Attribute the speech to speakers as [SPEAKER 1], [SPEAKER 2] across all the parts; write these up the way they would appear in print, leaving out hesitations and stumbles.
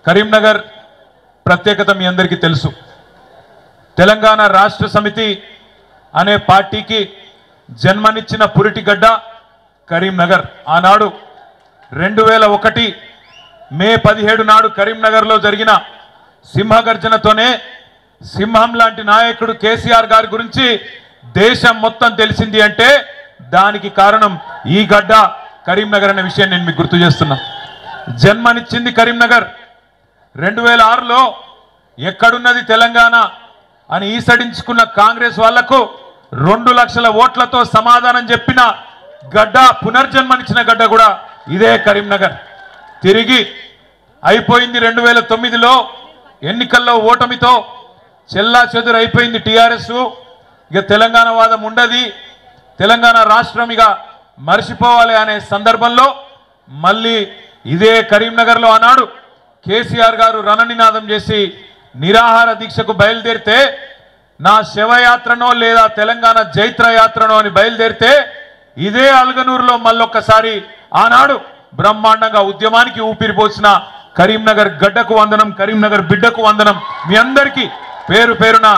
[SPEAKER 1] కరీంనగర్ ప్రత్యేకత మీ అందరికీ తెలుసు. తెలంగాణ రాష్ట్ర సమితి అనే పార్టీకి జన్మనిచ్చిన పురిటిగడ్డ కరీంనగర్. ఆనాడు 2001 మే 17 నాడు కరీంనగర్లో జరిగిన సింహగర్జనతోనే సింహం లాంటి నాయకుడు కేసీఆర్ గారి గురించి దేశం మొత్తం తెలిసింది అంటే దానికి కారణం ఈ గడ్డ కరీంనగర్ అనే విషయం నేను మీకు గుర్తు చేస్తున్నా. జన్మనిచ్చింది కరీంనగర్. 2006లో ఎక్కడున్నది తెలంగాణ అని ఈసడించుకున్న కాంగ్రెస్ వాళ్లకు 2 లక్షల ఓట్లతో సమాధానం చెప్పిన గడ్డ, పునర్జన్మనిచ్చిన గడ్డ కూడా ఇదే కరీంనగర్. తిరిగి అయిపోయింది 2009లో ఎన్నికల్లో ఓటమితో చెల్లా చెదురు అయిపోయింది టీఆర్ఎస్. ఇక తెలంగాణ వాదం ఉండది, తెలంగాణ రాష్ట్రం ఇక మర్చిపోవాలి అనే సందర్భంలో మళ్ళీ ఇదే కరీంనగర్లో ఆనాడు కేసీఆర్ గారు రణనినాదం చేసి నిరాహార దీక్షకు బయలుదేరితే, నా శవయాత్రనో లేదా తెలంగాణ జైత్ర యాత్రనో అని బయలుదేరితే ఇదే అల్గనూరులో మళ్ళొక్కసారి ఆనాడు బ్రహ్మాండంగా ఉద్యమానికి ఊపిరిపోసిన కరీంనగర్ గడ్డకు వందనం, కరీంనగర్ బిడ్డకు వందనం. మీ అందరికీ పేరు పేరున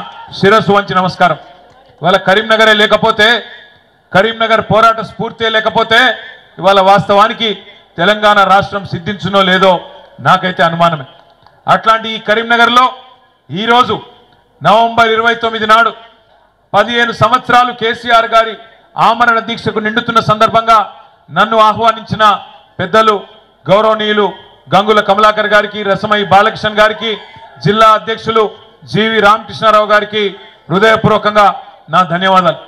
[SPEAKER 1] శిరస్సు వంచి నమస్కారం. ఇవాళ కరీంనగరే లేకపోతే, కరీంనగర్ పోరాట స్ఫూర్తి లేకపోతే ఇవాళ వాస్తవానికి తెలంగాణ రాష్ట్రం సిద్ధించునో లేదో నాకైతే అనుమానమే. అట్లాంటి ఈ కరీంనగర్లో ఈరోజు నవంబర్ 29 నాడు 15 సంవత్సరాలు కేసీఆర్ గారి ఆమరణ దీక్షకు నిండుతున్న సందర్భంగా నన్ను ఆహ్వానించిన పెద్దలు గౌరవనీయులు గంగుల కమలాకర్ గారికి, రసమయ్య బాలకృష్ణ గారికి, జిల్లా అధ్యక్షులు జీవి రామకృష్ణారావు గారికి హృదయపూర్వకంగా నా ధన్యవాదాలు.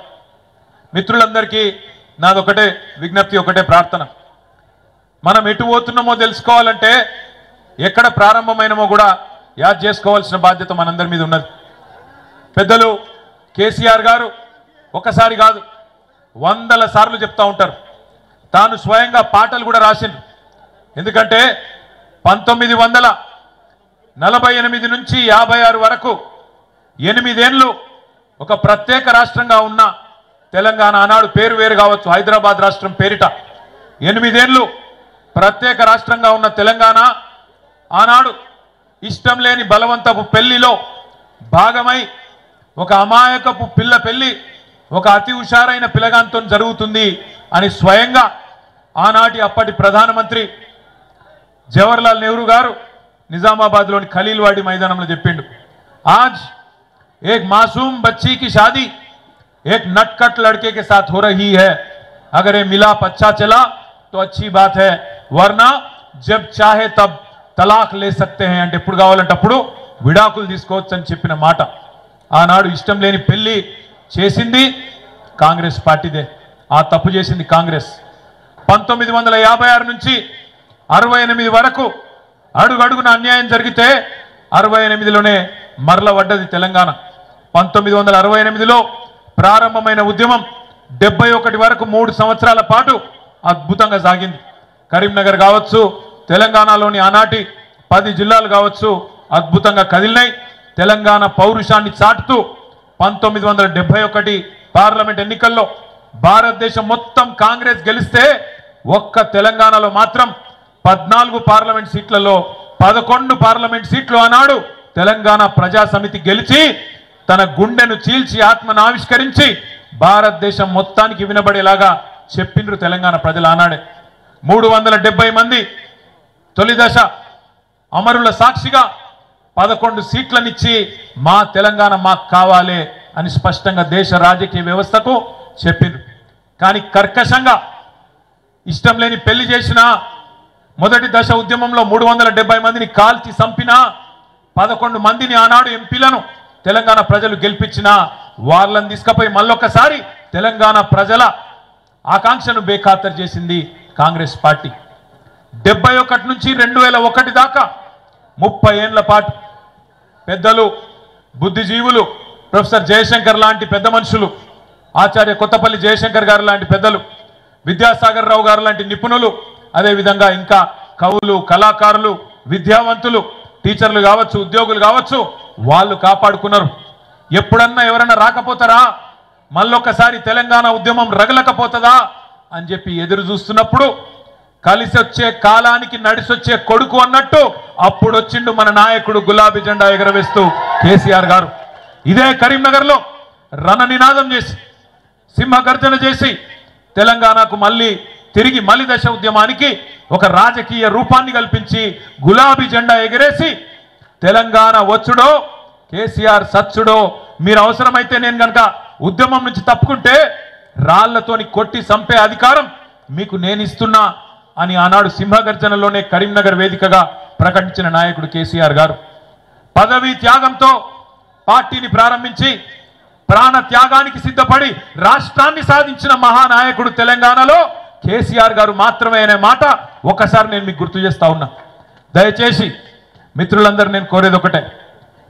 [SPEAKER 1] మిత్రులందరికీ నాదొకటే విజ్ఞప్తి, ఒకటే ప్రార్థన. మనం ఎటు పోతున్నామో తెలుసుకోవాలంటే, ఎక్కడ ప్రారంభమైనమో కూడా యాద్ చేసుకోవాల్సిన బాధ్యత మనందరి మీద ఉన్నది. పెద్దలు కేసీఆర్ గారు ఒకసారి కాదు 100ల సార్లు చెప్తా ఉంటారు. తాను స్వయంగా పాటలు కూడా రాసిండు. ఎందుకంటే 1948 నుంచి 56 వరకు 8 ఏళ్ళు ఒక ప్రత్యేక రాష్ట్రంగా ఉన్న తెలంగాణ, ఆనాడు పేరు వేరు కావచ్చు, హైదరాబాద్ రాష్ట్రం పేరిట 8 ఏళ్ళు ప్రత్యేక రాష్ట్రంగా ఉన్న తెలంగాణ ఆనాడు ఇష్టం లేని బలవంతపు పెళ్లిలో భాగమై ఒక అమాయకపు పిల్ల పెళ్లి ఒక అతి హుషారైన పిల్లగాంతో జరుగుతుంది అని స్వయంగా ఆనాటి అప్పటి ప్రధానమంత్రి జవహర్లాల్ నెహ్రూ గారు నిజామాబాద్లోని ఖలీల్వాడి మైదానంలో చెప్పిండు. ఆజ్ एक मासूम बच्ची की शादी एक नटखट लड़के के साथ हो रही है. अगर ये मिलाप अच्छा चला तो अच्छी बात है, वरना जब चाहे तब तलाक ले सकते हैं అంటే ఎప్పుడు కావాలంటే అప్పుడు విడాకులు తీసుకోవచ్చు అని చెప్పిన మాట. ఆనాడు ఇష్టం లేని పెళ్లి చేసింది కాంగ్రెస్ పార్టీదే. ఆ తప్పు చేసింది కాంగ్రెస్. 1956 నుంచి 68 వరకు అడుగడుగున అన్యాయం జరిగితే 68లోనే మరల పడ్డది తెలంగాణ. 1968లో ప్రారంభమైన ఉద్యమం 71 వరకు 3 సంవత్సరాల పాటు అద్భుతంగా సాగింది. కరీంనగర్ కావచ్చు, తెలంగాణలోని ఆనాటి 10 జిల్లాలు కావచ్చు, అద్భుతంగా కదిలినాయి. తెలంగాణ పౌరుషాన్ని చాటుతూ 1971 పార్లమెంట్ ఎన్నికల్లో భారతదేశం మొత్తం కాంగ్రెస్ గెలిస్తే ఒక్క తెలంగాణలో మాత్రం 14 పార్లమెంట్ సీట్లలో 11 పార్లమెంట్ సీట్లు ఆనాడు తెలంగాణ ప్రజా సమితి గెలిచి తన గుండెను చీల్చి ఆత్మను ఆవిష్కరించి భారతదేశం మొత్తానికి వినబడేలాగా చెప్పిండ్రు తెలంగాణ ప్రజలు ఆనాడే. 370 మంది తొలి దశ అమరుల సాక్షిగా 11 సీట్లనిచ్చి మా తెలంగాణ మాకు కావాలి అని స్పష్టంగా దేశ రాజకీయ వ్యవస్థకు చెప్పిండ్రు. కానీ కర్కశంగా ఇష్టం లేని పెళ్లి చేసిన మొదటి దశ ఉద్యమంలో 370 మందిని కాల్చి చంపిన 11 మందిని ఆనాడు ఎంపీలను తెలంగాణ ప్రజలు గెలిపించిన వాళ్ళని తీసుకుపోయి మళ్ళొక్కసారి తెలంగాణ ప్రజల ఆకాంక్షను బేఖాతరు చేసింది కాంగ్రెస్ పార్టీ. 71 నుంచి 2001 దాకా 30 ఏళ్ల పాటు పెద్దలు, బుద్ధిజీవులు, ప్రొఫెసర్ జయశంకర్ లాంటి పెద్ద మనుషులు, ఆచార్య కొత్తపల్లి జయశంకర్ గారు లాంటి పెద్దలు, విద్యాసాగర్ రావు గారు లాంటి నిపుణులు, అదేవిధంగా ఇంకా కవులు, కళాకారులు, విద్యావంతులు, టీచర్లు కావచ్చు, ఉద్యోగులు కావచ్చు, వాళ్ళు కాపాడుకున్నారు. ఎప్పుడన్నా ఎవరన్నా రాకపోతారా, మళ్ళొక్కసారి తెలంగాణ ఉద్యమం రగలకపోతుందా అని చెప్పి ఎదురు చూస్తున్నప్పుడు కలిసి వచ్చే కాలానికి నడిసొచ్చే కొడుకు అన్నట్టు అప్పుడు వచ్చిండు మన నాయకుడు గులాబీ జెండా ఎగరవేస్తూ కేసీఆర్ గారు. ఇదే కరీంనగర్లో రణనినాదం చేసి సింహగర్జన చేసి తెలంగాణకు మళ్ళీ తిరిగి మలి దశ ఉద్యమానికి ఒక రాజకీయ రూపాన్ని కల్పించి గులాబీ జెండా ఎగరేసి తెలంగాణ వచ్చుడో కేసీఆర్ సచ్చుడో, మీరు అవసరమైతే నేను కనుక ఉద్యమం నుంచి తప్పుకుంటే రాళ్లతోని కొట్టి చంపే అధికారం మీకు నేను ఇస్తున్నా అని ఆనాడు సింహగర్జనలోనే కరీంనగర్ వేదికగా ప్రకటించిన నాయకుడు కేసీఆర్ గారు. పదవీ త్యాగంతో పార్టీని ప్రారంభించి ప్రాణ త్యాగానికి సిద్ధపడి రాష్ట్రాన్ని సాధించిన మహానాయకుడు తెలంగాణలో కేసీఆర్ గారు మాత్రమే అనే మాట ఒకసారి నేను మీకు గుర్తు చేస్తా ఉన్నా. దయచేసి మిత్రులందరూ నేను కోరేది ఒకటే,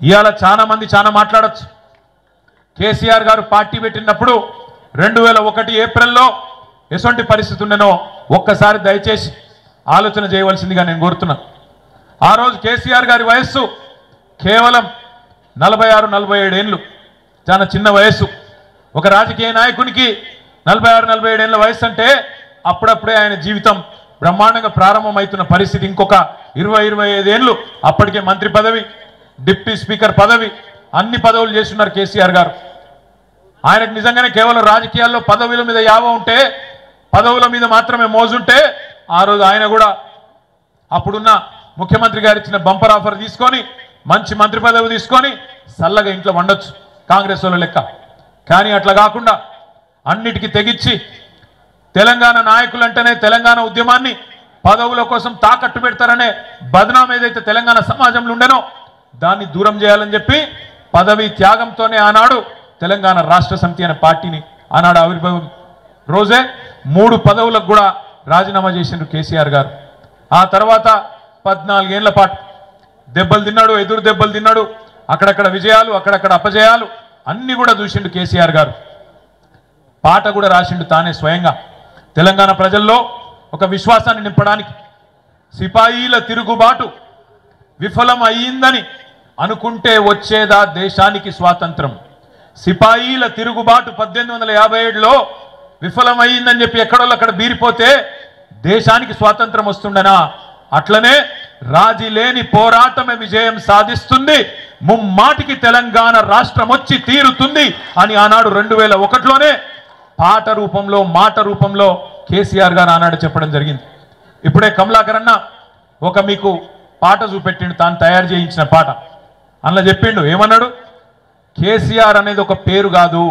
[SPEAKER 1] ఇవాళ చాలా మంది చాలా మాట్లాడచ్చు. కేసీఆర్ గారు పార్టీ పెట్టినప్పుడు 2001 ఏప్రిల్లో ఎటువంటి పరిస్థితి ఉండేనో ఒక్కసారి దయచేసి ఆలోచన చేయవలసిందిగా నేను కోరుతున్నా. ఆ రోజు కేసీఆర్ గారి వయస్సు కేవలం 46-47 ఏళ్ళు, చాలా చిన్న వయస్సు. ఒక రాజకీయ నాయకునికి 46-47 ఏళ్ళ వయసు అంటే అప్పుడప్పుడే ఆయన జీవితం బ్రహ్మాండంగా ప్రారంభమవుతున్న పరిస్థితి. ఇంకొక 20-25 ఏళ్ళు అప్పటికే మంత్రి పదవి, డిప్యూటీ స్పీకర్ పదవి, అన్ని పదవులు చేస్తున్నారు కేసీఆర్ గారు. ఆయనకు నిజంగానే కేవలం రాజకీయాల్లో పదవుల మీద యావ ఉంటే, పదవుల మీద మాత్రమే మోజుంటే ఆ రోజు ఆయన కూడా అప్పుడున్న ముఖ్యమంత్రి గారు ఇచ్చిన బంపర్ ఆఫర్ తీసుకొని మంచి మంత్రి పదవి తీసుకొని చల్లగా ఇంట్లో వండొచ్చు కాంగ్రెస్ వాళ్ళ లెక్క. కానీ అట్లా కాకుండా అన్నిటికీ తెగించి తెలంగాణ నాయకులంటేనే తెలంగాణ ఉద్యమాన్ని పదవుల కోసం తాకట్టు పెడతారనే బదనాం ఏదైతే తెలంగాణ సమాజంలో ఉండేనో దాన్ని దూరం చేయాలని చెప్పి పదవి త్యాగంతోనే ఆనాడు తెలంగాణ రాష్ట్ర సమితి అనే పార్టీని ఆనాడు ఆవిర్భావం రోజే 3 పదవులకు కూడా రాజీనామా చేసిండ్రు కేసీఆర్ గారు. ఆ తర్వాత 14 ఏళ్ల పాటు దెబ్బలు తిన్నాడు, ఎదురు దెబ్బలు తిన్నాడు, అక్కడక్కడ విజయాలు, అక్కడక్కడ అపజయాలు అన్ని కూడా చూసిండు కేసీఆర్ గారు. పాట కూడా రాసిండు తానే స్వయంగా. తెలంగాణ ప్రజల్లో ఒక విశ్వాసాన్ని నింపడానికి సిపాయిల తిరుగుబాటు విఫలం అయ్యిందని అనుకుంటే వచ్చేదా దేశానికి స్వాతంత్రం. సిపాయిల తిరుగుబాటు 1857లో విఫలమయ్యిందని చెప్పి ఎక్కడోళ్ళు అక్కడ బీరిపోతే దేశానికి స్వాతంత్రం వస్తుండనా? అట్లనే రాజీ లేని పోరాటమే విజయం సాధిస్తుంది, ముమ్మాటికి తెలంగాణ రాష్ట్రం వచ్చి తీరుతుంది అని ఆనాడు 2001లోనే పాట రూపంలో మాట రూపంలో కేసీఆర్ గారు ఆనాడు చెప్పడం జరిగింది. ఇప్పుడే కమలాకర్ అన్న ఒక మీకు పాట చూపెట్టిండు, తాను తయారు చేయించిన పాట. అందులో చెప్పిండు, ఏమన్నాడు? కేసీఆర్ అనేది ఒక పేరు కాదు,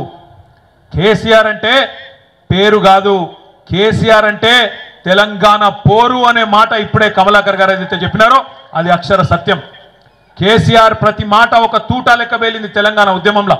[SPEAKER 1] కేసీఆర్ అంటే పేరు కాదు, కేసీఆర్ అంటే తెలంగాణ పోరు అనే మాట ఇప్పుడే కమలాకర్ గారు ఏదైతే చెప్పినారో అది అక్షర సత్యం. కేసీఆర్ ప్రతి మాట ఒక తూటా లెక్క వేలింది తెలంగాణ ఉద్యమంలో.